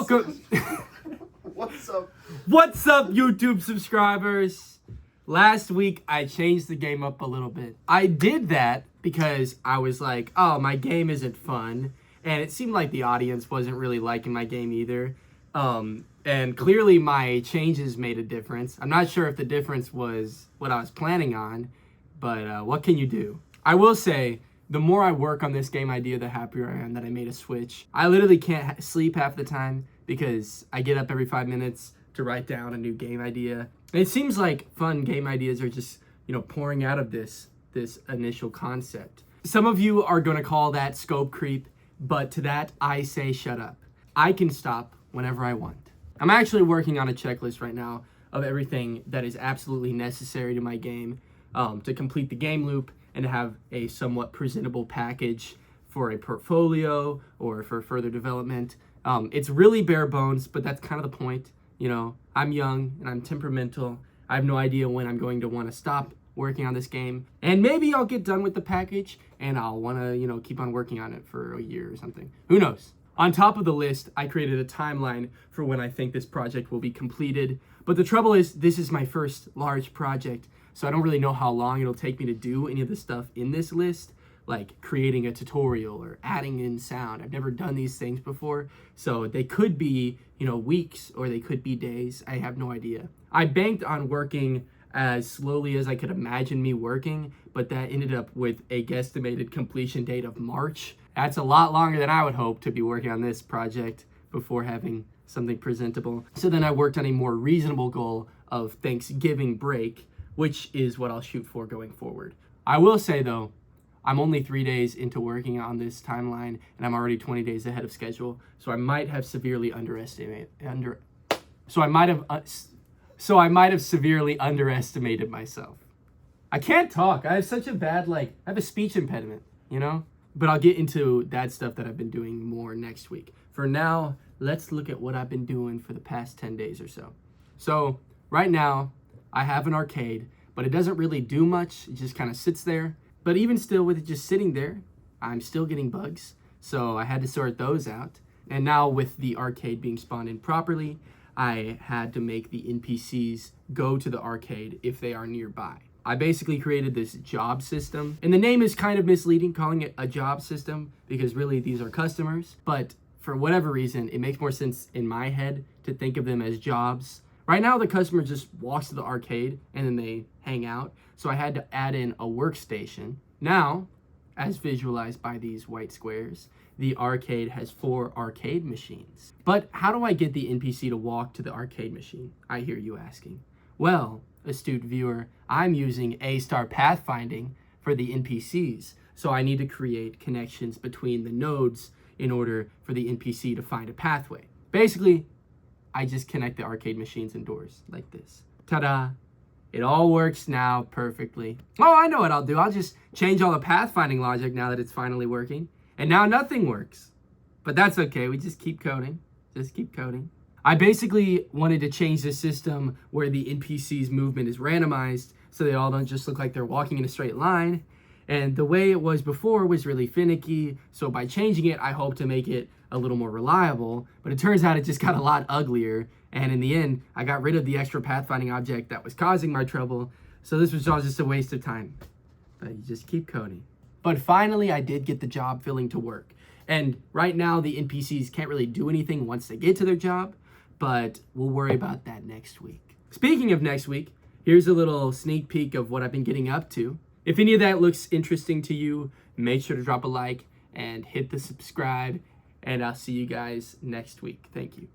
Welcome. What's up? What's up, YouTube subscribers? Last week, I changed the game up a little bit. I did that because I was like, oh, my game isn't fun. And it seemed like the audience wasn't really liking my game either. And clearly my changes made a difference. I'm not sure if the difference was what I was planning on, but what can you do? I will say, the more I work on this game idea, the happier I am that I made a switch. I literally can't sleep half the time because I get up every 5 minutes to write down a new game idea. And it seems like fun game ideas are just, pouring out of this initial concept. Some of you are going to call that scope creep, but to that I say shut up. I can stop whenever I want. I'm actually working on a checklist right now of everything that is absolutely necessary to my game to complete the game loop and to have a somewhat presentable package for a portfolio or for further development. It's really bare bones, but that's kind of the point. I'm young and I'm temperamental. I have no idea when I'm going to want to stop working on this game. And maybe I'll get done with the package and I'll want to, keep on working on it for a year or something. Who knows? On top of the list, I created a timeline for when I think this project will be completed. But the trouble is, this is my first large project, so I don't really know how long it'll take me to do any of the stuff in this list, like creating a tutorial or adding in sound. I've never done these things before, so they could be, weeks or they could be days. I have no idea. I banked on working as slowly as I could imagine me working, but that ended up with a guesstimated completion date of March. That's a lot longer than I would hope to be working on this project before having something presentable. So then I worked on a more reasonable goal of Thanksgiving break, which is what I'll shoot for going forward. I will say though, I'm only 3 days into working on this timeline and I'm already 20 days ahead of schedule. So I might have severely severely underestimated myself. I can't talk. I have such a bad, I have a speech impediment, But I'll get into that stuff that I've been doing more next week. For now, let's look at what I've been doing for the past 10 days or so. So right now, I have an arcade, but it doesn't really do much. It just kind of sits there. But even still, with it just sitting there, I'm still getting bugs. So I had to sort those out. And now with the arcade being spawned in properly, I had to make the NPCs go to the arcade if they are nearby. I basically created this job system, and the name is kind of misleading calling it a job system because really these are customers, but for whatever reason, it makes more sense in my head to think of them as jobs. Right now, the customer just walks to the arcade and then they hang out, so I had to add in a workstation. Now, as visualized by these white squares, the arcade has 4 arcade machines. But how do I get the NPC to walk to the arcade machine? I hear you asking. Well, astute viewer, I'm using A-star pathfinding for the NPCs, so I need to create connections between the nodes in order for the NPC to find a pathway. Basically, I just connect the arcade machines and doors like this. Ta-da! It all works now perfectly. Oh, I know what I'll do. I'll just change all the pathfinding logic now that it's finally working. And now nothing works. But that's okay. We just keep coding. Just keep coding. I basically wanted to change the system where the NPC's movement is randomized so they all don't just look like they're walking in a straight line. And the way it was before was really finicky. So by changing it, I hope to make it a little more reliable. But it turns out it just got a lot uglier. And in the end, I got rid of the extra pathfinding object that was causing my trouble. So this was all just a waste of time. But you just keep coding. But finally, I did get the job filling to work. And right now, the NPCs can't really do anything once they get to their job. But we'll worry about that next week. Speaking of next week, here's a little sneak peek of what I've been getting up to. If any of that looks interesting to you, make sure to drop a like and hit the subscribe. And I'll see you guys next week. Thank you.